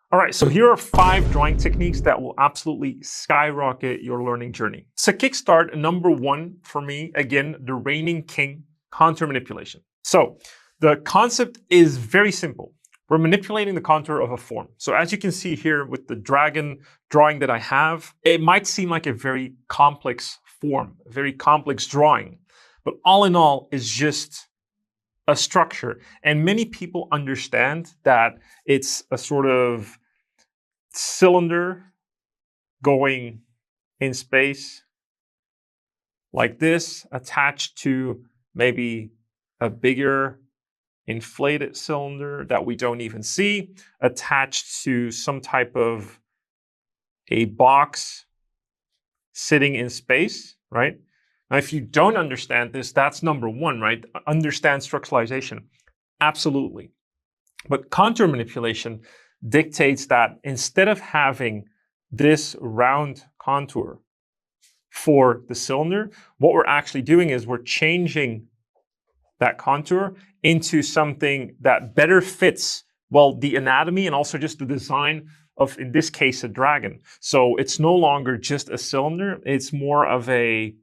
All right, so here are 5 drawing techniques that will absolutely skyrocket your learning journey. To kickstart, number 1 for me, again, the reigning king, contour manipulation. So the concept is very simple. We're manipulating the contour of a form. So as you can see here with the dragon drawing that I have, it might seem like a very complex form, a very complex drawing, but all in all is just a structure. And many people understand that it's a sort of cylinder going in space like this, attached to maybe a bigger inflated cylinder that we don't even see, attached to some type of a box sitting in space, right? Now, if you don't understand this, that's number 1, right? Understand structuralization. Absolutely. But contour manipulation dictates that instead of having this round contour for the cylinder, what we're actually doing is we're changing that contour into something that better fits, well, the anatomy and also just the design of, in this case, a dragon. So it's no longer just a cylinder, it's more of a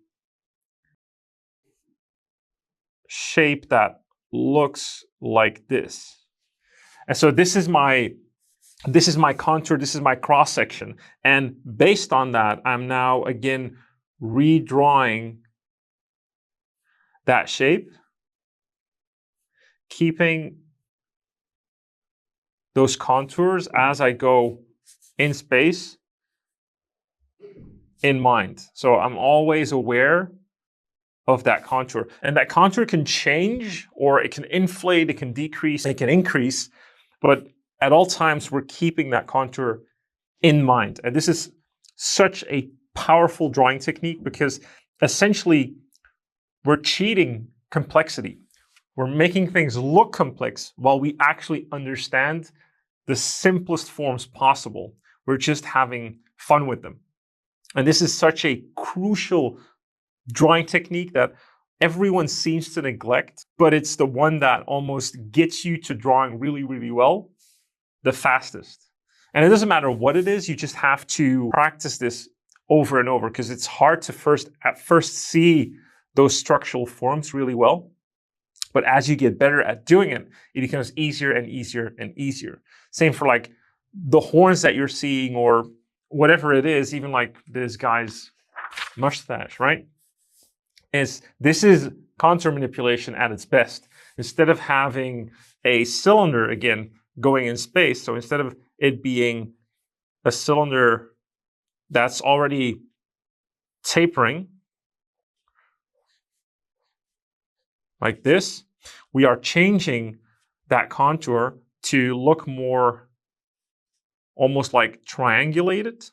shape that looks like this. And so this is my contour, this is my cross section. And based on that, I'm now again redrawing that shape, keeping those contours as I go in space in mind. So I'm always aware of that contour. And that contour can change, or it can inflate, it can decrease, it can increase, but at all times we're keeping that contour in mind. And this is such a powerful drawing technique because essentially we're cheating complexity. We're making things look complex while we actually understand the simplest forms possible. We're just having fun with them. And this is such a crucial drawing technique that everyone seems to neglect, but it's the one that almost gets you to drawing really, really well the fastest. And it doesn't matter what it is, you just have to practice this over and over because it's hard to at first see those structural forms really well. But as you get better at doing it, it becomes easier and easier and easier. Same for like the horns that you're seeing or whatever it is, even like this guy's mustache, right? This is contour manipulation at its best. Instead of having a cylinder, again, going in space, so instead of it being a cylinder that's already tapering, like this, we are changing that contour to look more almost like triangulated.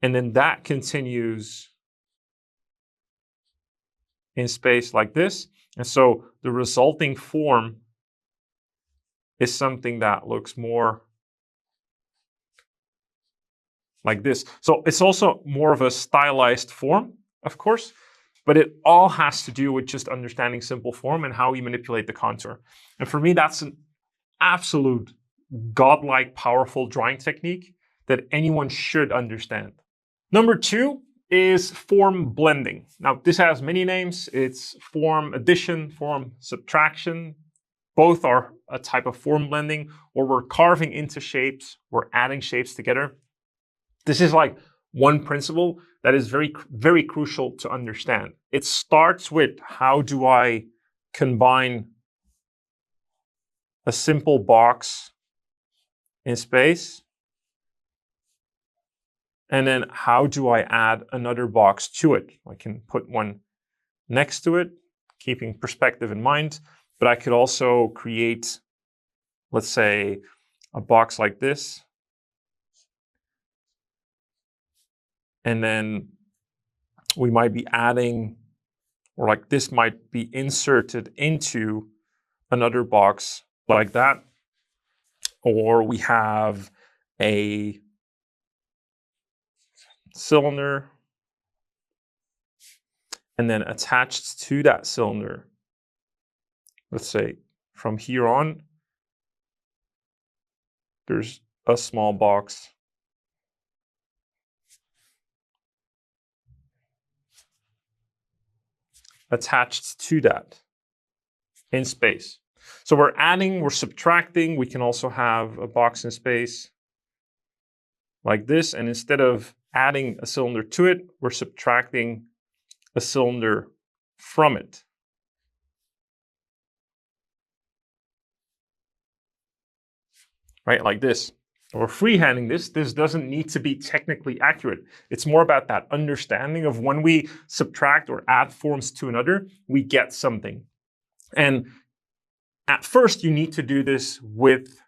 And then that continues in space like this. And so the resulting form is something that looks more like this. So it's also more of a stylized form, of course, but it all has to do with just understanding simple form and how we manipulate the contour. And for me, that's an absolute godlike, powerful drawing technique that anyone should understand. Number 2 is form blending. Now, this has many names. It's form addition, form subtraction. Both are a type of form blending, or we're carving into shapes, we're adding shapes together. This is like one principle that is very, very crucial to understand. It starts with how do I combine a simple box in space, and then how do I add another box to it? I can put one next to it, keeping perspective in mind, but I could also create, let's say, a box like this. And then we might be adding, or like this might be inserted into another box like that. Or we have a cylinder, and then attached to that cylinder, let's say from here on, there's a small box attached to that in space. So we're adding, we're subtracting. We can also have a box in space like this. And instead of adding a cylinder to it, we're subtracting a cylinder from it. Right, like this. We're freehanding this. This doesn't need to be technically accurate. It's more about that understanding of when we subtract or add forms to another, we get something. And at first, you need to do this with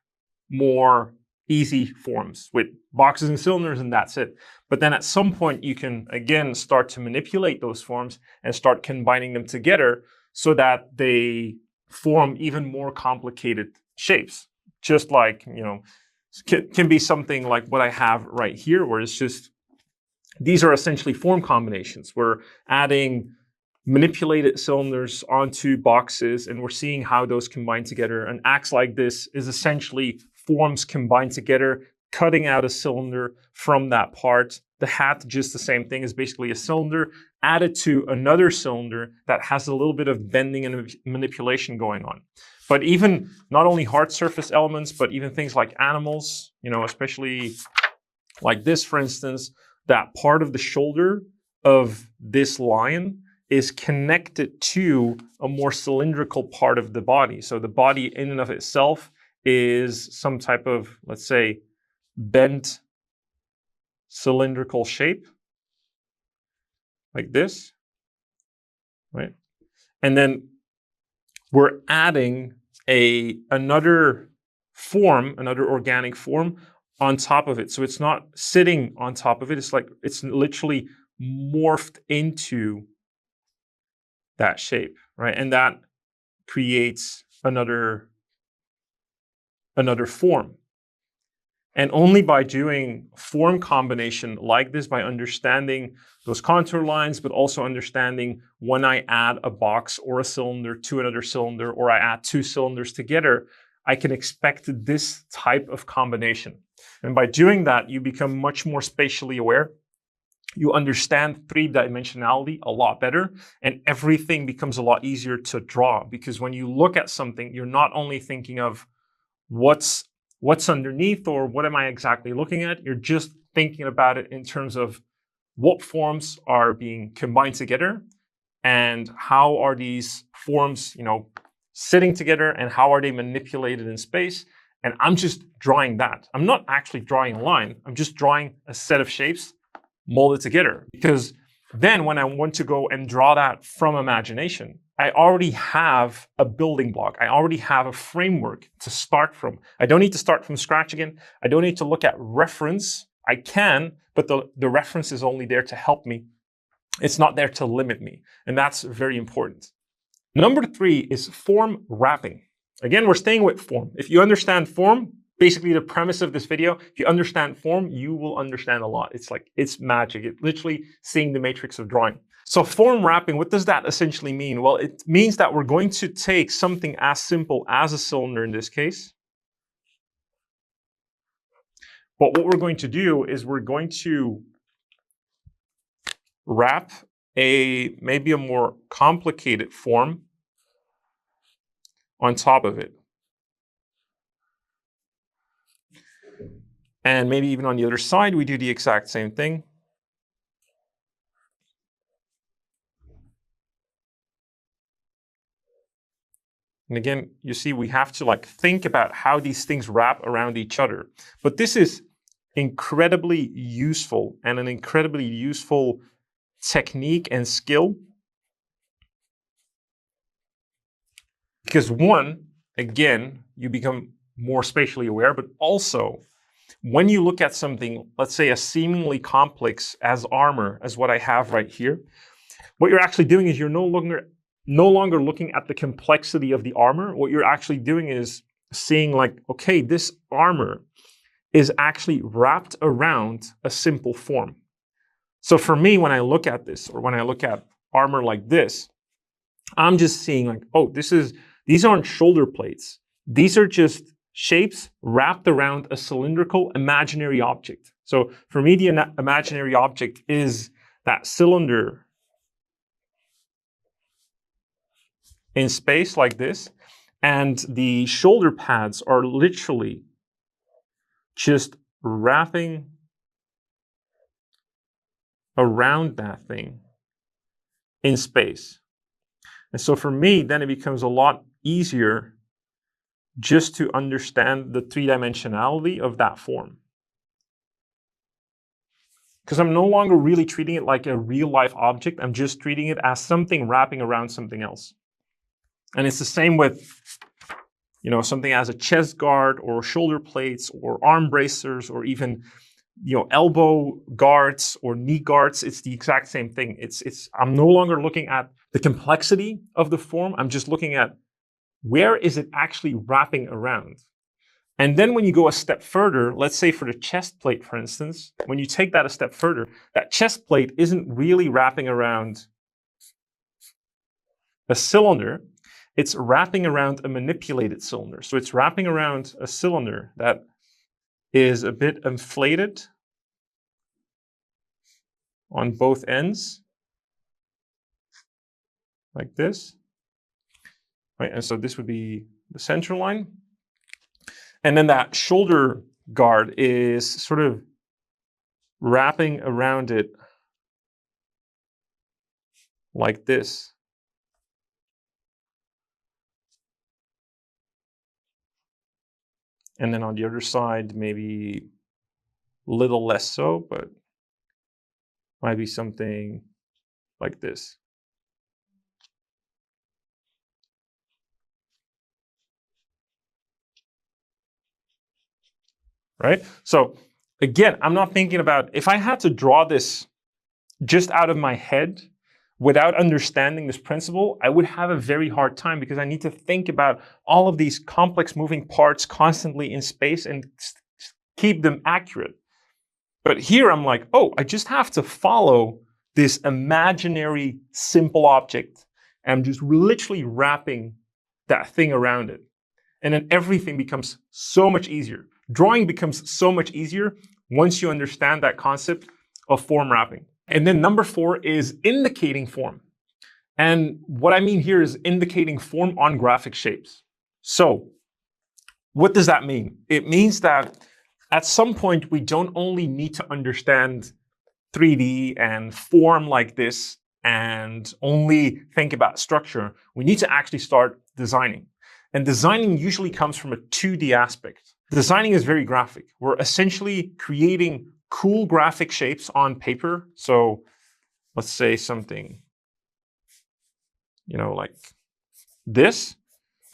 more easy forms, with boxes and cylinders, and that's it. But then at some point, you can, again, start to manipulate those forms and start combining them together so that they form even more complicated shapes. Just like, you know, can be something like what I have right here, where it's just, these are essentially form combinations. We're adding manipulated cylinders onto boxes, and we're seeing how those combine together. An axe like this is essentially forms combined together, cutting out a cylinder from that part. The hat, just the same thing, is basically a cylinder added to another cylinder that has a little bit of bending and manipulation going on. But even not only hard surface elements, but even things like animals, you know, especially like this, for instance, that part of the shoulder of this lion is connected to a more cylindrical part of the body. So the body in and of itself is some type of, let's say, bent cylindrical shape, like this, right? And then we're adding another form, another organic form on top of it. So it's not sitting on top of it. It's like it's literally morphed into that shape, right? And that creates another form. And only by doing form combination like this, by understanding those contour lines, but also understanding when I add a box or a cylinder to another cylinder, or I add two cylinders together, I can expect this type of combination. And by doing that, you become much more spatially aware. You understand three-dimensionality a lot better, and everything becomes a lot easier to draw, because when you look at something, you're not only thinking of what's underneath or what am I exactly looking at, you're just thinking about it in terms of what forms are being combined together and how are these forms, you know, sitting together and how are they manipulated in space. And I'm just drawing that. I'm not actually drawing a line. I'm just drawing a set of shapes molded together, because then when I want to go and draw that from imagination, I already have a building block. I already have a framework to start from. I don't need to start from scratch again. I don't need to look at reference. I can, but the reference is only there to help me. It's not there to limit me. And that's very important. Number 3 is form wrapping. Again, we're staying with form. If you understand form, basically the premise of this video, if you understand form, you will understand a lot. It's like, it's magic. It's literally seeing the matrix of drawing. So form wrapping, what does that essentially mean? Well, it means that we're going to take something as simple as a cylinder in this case. But what we're going to do is we're going to wrap maybe a more complicated form on top of it. And maybe even on the other side, we do the exact same thing. And again, you see, we have to like think about how these things wrap around each other. But this is incredibly useful and an incredibly useful technique and skill. Because one, again, you become more spatially aware, but also when you look at something, let's say a seemingly complex as armor, as what I have right here, what you're actually doing is you're no longer looking at the complexity of the armor. What you're actually doing is seeing like, okay, this armor is actually wrapped around a simple form. So for me, when I look at this, or when I look at armor like this, I'm just seeing like, oh, these aren't shoulder plates. These are just shapes wrapped around a cylindrical imaginary object. So for me, the imaginary object is that cylinder in space like this, and the shoulder pads are literally just wrapping around that thing in space. And so for me, then it becomes a lot easier just to understand the three-dimensionality of that form. Because I'm no longer really treating it like a real-life object. I'm just treating it as something wrapping around something else. And it's the same with, something as a chest guard or shoulder plates or arm bracers or even, elbow guards or knee guards. It's the exact same thing. I'm no longer looking at the complexity of the form. I'm just looking at where is it actually wrapping around. And then when you go a step further, let's say for the chest plate, for instance, when you take that a step further, that chest plate isn't really wrapping around a cylinder. It's wrapping around a manipulated cylinder. So it's wrapping around a cylinder that is a bit inflated on both ends, like this. Right, and so this would be the center line. And then that shoulder guard is sort of wrapping around it like this. And then on the other side, maybe a little less so, but might be something like this. Right? So again, I'm not thinking about, if I had to draw this just out of my head without understanding this principle, I would have a very hard time because I need to think about all of these complex moving parts constantly in space and keep them accurate. But here I'm like, oh, I just have to follow this imaginary simple object. And I'm just literally wrapping that thing around it. And then everything becomes so much easier. Drawing becomes so much easier once you understand that concept of form wrapping. And then number 4 is indicating form. And what I mean here is indicating form on graphic shapes. So what does that mean? It means that at some point, we don't only need to understand 3D and form like this and only think about structure. We need to actually start designing. And designing usually comes from a 2D aspect. Designing is very graphic. We're essentially creating cool graphic shapes on paper. So let's say something, like this.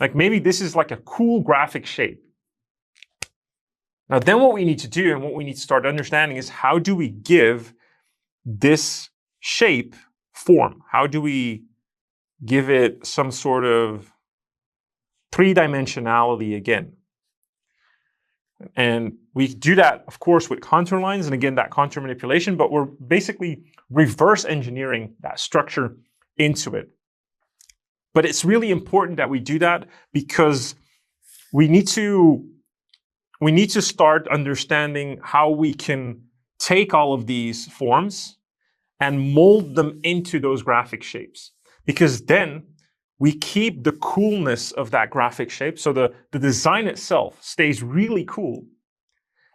Like maybe this is like a cool graphic shape. Now then what we need to do and what we need to start understanding is how do we give this shape form? How do we give it some sort of three-dimensionality again? And we do that, of course, with contour lines and again, that contour manipulation, but we're basically reverse engineering that structure into it. But it's really important that we do that because we need to start understanding how we can take all of these forms and mold them into those graphic shapes. Because then we keep the coolness of that graphic shape. So the design itself stays really cool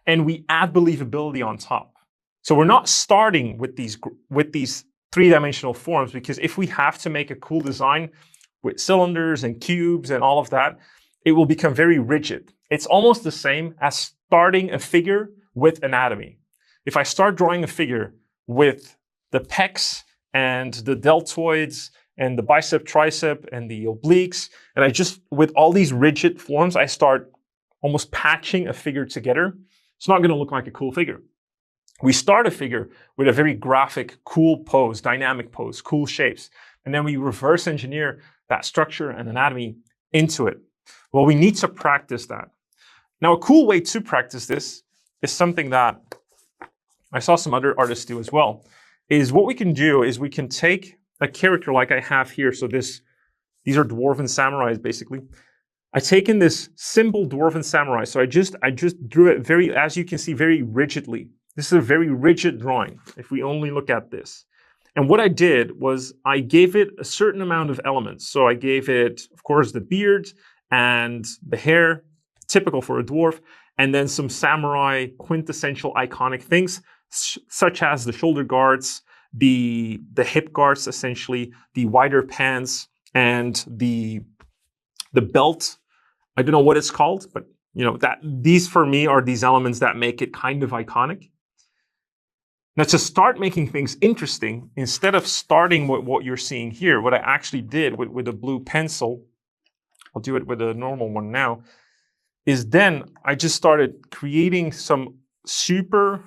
and we add believability on top. So we're not starting with these three-dimensional forms because if we have to make a cool design with cylinders and cubes and all of that, it will become very rigid. It's almost the same as starting a figure with anatomy. If I start drawing a figure with the pecs and the deltoids and the bicep, tricep, and the obliques, and with all these rigid forms, I start almost patching a figure together. It's not gonna look like a cool figure. We start a figure with a very graphic, cool pose, dynamic pose, cool shapes, and then we reverse engineer that structure and anatomy into it. Well, we need to practice that. Now, a cool way to practice this is something that I saw some other artists do as well, is what we can do is we can take a character like I have here. So these are dwarven samurais, basically. I've taken this simple dwarven samurai. So I just drew it very, as you can see, very rigidly. This is a very rigid drawing, if we only look at this. And what I did was I gave it a certain amount of elements. So I gave it, of course, the beard and the hair, typical for a dwarf, and then some samurai quintessential iconic things, such as the shoulder guards, the hip guards, essentially, the wider pants, and the belt. I don't know what it's called, but that these for me are these elements that make it kind of iconic. Now, to start making things interesting, instead of starting with what you're seeing here, what I actually did with a blue pencil, I'll do it with a normal one now, is then I just started creating some super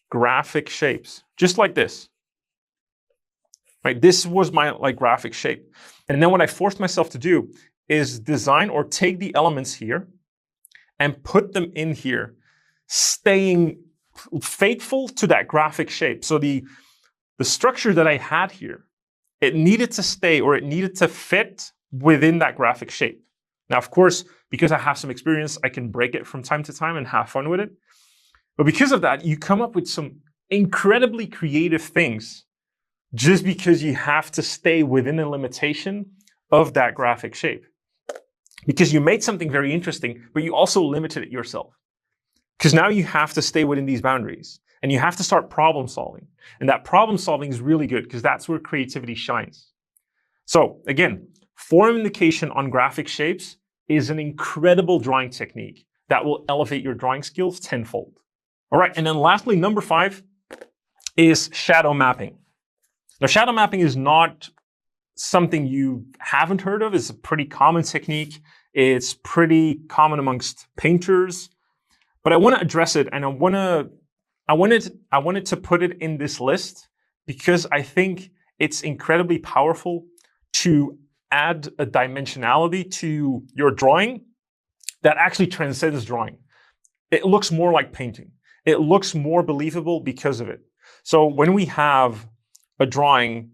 graphic shapes, just like this. Right? This was my graphic shape. And then what I forced myself to do is design or take the elements here and put them in here, staying faithful to that graphic shape. So the structure that I had here, it needed to stay, or it needed to fit within that graphic shape. Now, of course, because I have some experience, I can break it from time to time and have fun with it. But because of that, you come up with some incredibly creative things just because you have to stay within a limitation of that graphic shape. Because you made something very interesting, but you also limited it yourself. Because now you have to stay within these boundaries, and you have to start problem solving. And that problem solving is really good because that's where creativity shines. So again, form indication on graphic shapes is an incredible drawing technique that will elevate your drawing skills tenfold. All right, and then lastly, number 5 is shadow mapping. Now, shadow mapping is not something you haven't heard of. It's a pretty common technique. It's pretty common amongst painters. But I want to address it, and I wanted to put it in this list because I think it's incredibly powerful to add a dimensionality to your drawing that actually transcends drawing. It looks more like painting. It looks more believable because of it. So when we have a drawing,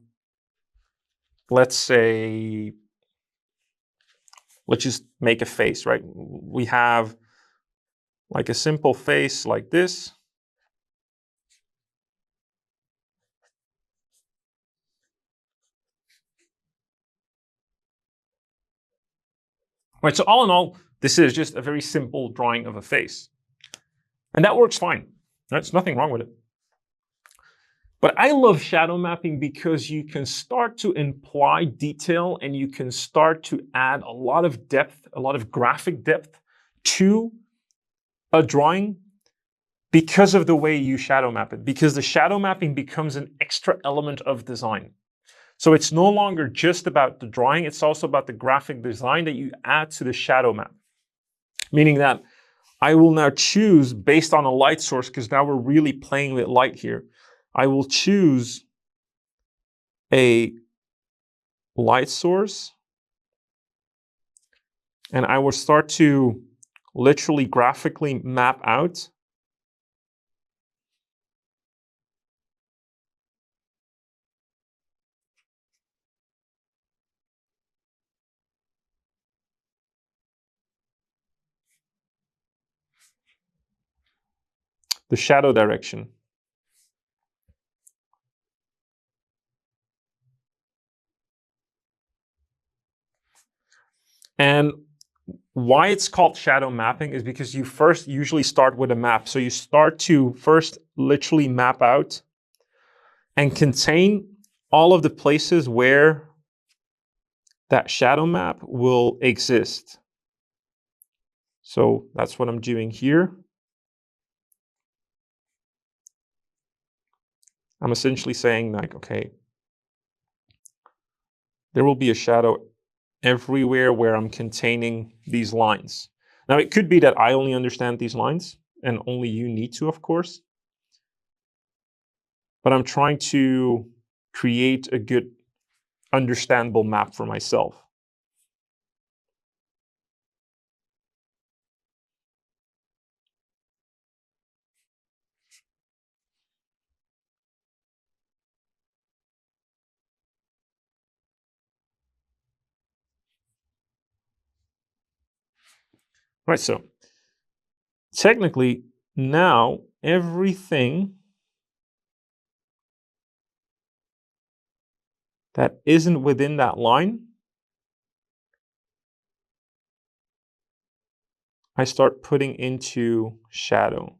let's say, let's just make a face, right? We have like a simple face like this. Right, so all in all, this is just a very simple drawing of a face. And that works fine. There's nothing wrong with it. But I love shadow mapping because you can start to imply detail and you can start to add a lot of depth, a lot of graphic depth to a drawing because of the way you shadow map it, because the shadow mapping becomes an extra element of design. So it's no longer just about the drawing, it's also about the graphic design that you add to the shadow map. Meaning that I will now choose based on a light source, because now we're really playing with light here. I will choose a light source and I will start to literally graphically map out the shadow direction. And why it's called shadow mapping is because you first usually start with a map. So you start to first literally map out and contain all of the places where that shadow map will exist. So that's what I'm doing here. I'm essentially saying like, okay, there will be a shadow everywhere where I'm containing these lines. Now, it could be that I only understand these lines and only you need to, of course. But I'm trying to create a good, understandable map for myself. Right, so technically now everything that isn't within that line, I start putting into shadow.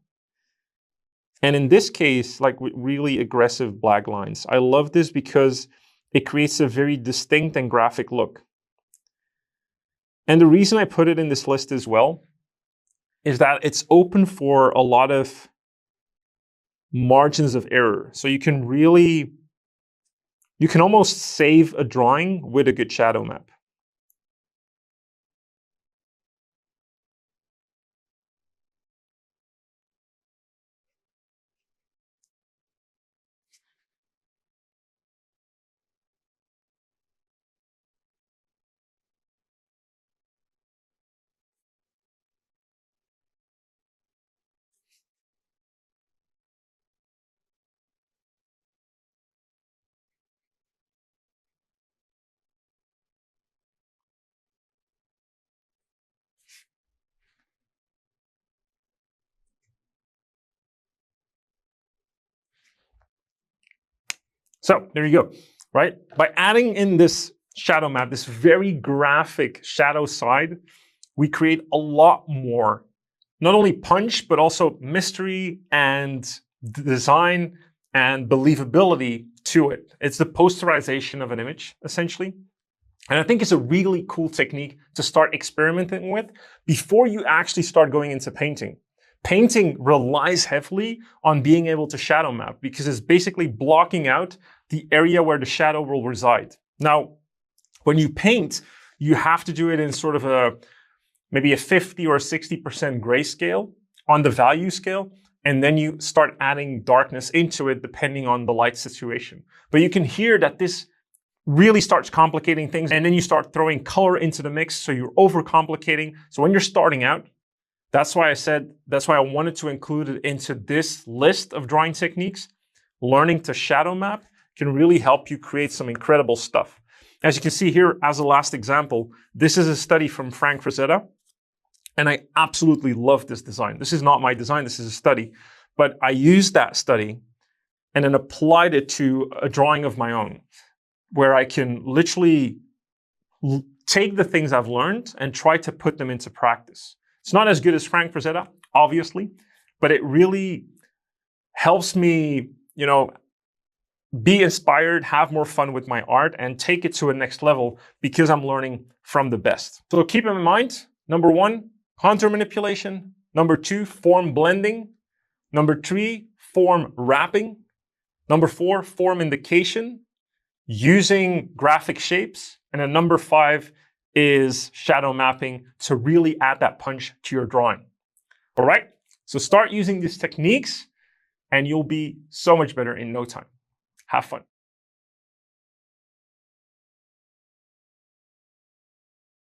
And in this case, like with really aggressive black lines, I love this because it creates a very distinct and graphic look. And the reason I put it in this list as well is that it's open for a lot of margins of error. So you can almost save a drawing with a good shadow map. So there you go, right? By adding in this shadow map, this very graphic shadow side, we create a lot more, not only punch, but also mystery and design and believability to it. It's the posterization of an image, essentially. And I think it's a really cool technique to start experimenting with before you actually start going into painting. Painting relies heavily on being able to shadow map because it's basically blocking out the area where the shadow will reside. Now, when you paint, you have to do it in sort of maybe a 50 or 60% grayscale on the value scale, and then you start adding darkness into it depending on the light situation. But you can hear that this really starts complicating things, and then you start throwing color into the mix, so you're overcomplicating. So when you're starting out, that's why I wanted to include it into this list of drawing techniques. Learning to shadow map can really help you create some incredible stuff. As you can see here, as a last example, this is a study from Frank Frazetta, and I absolutely love this design. This is not my design, this is a study, but I used that study and then applied it to a drawing of my own, where I can literally take the things I've learned and try to put them into practice. It's not as good as Frank Frazetta, obviously, but it really helps me, be inspired, have more fun with my art, and take it to a next level because I'm learning from the best. So keep in mind, number 1, contour manipulation. Number 2, form blending. Number 3, form wrapping. Number 4, form indication, using graphic shapes. And then number 5 is shadow mapping to really add that punch to your drawing. All right, so start using these techniques and you'll be so much better in no time. Have fun.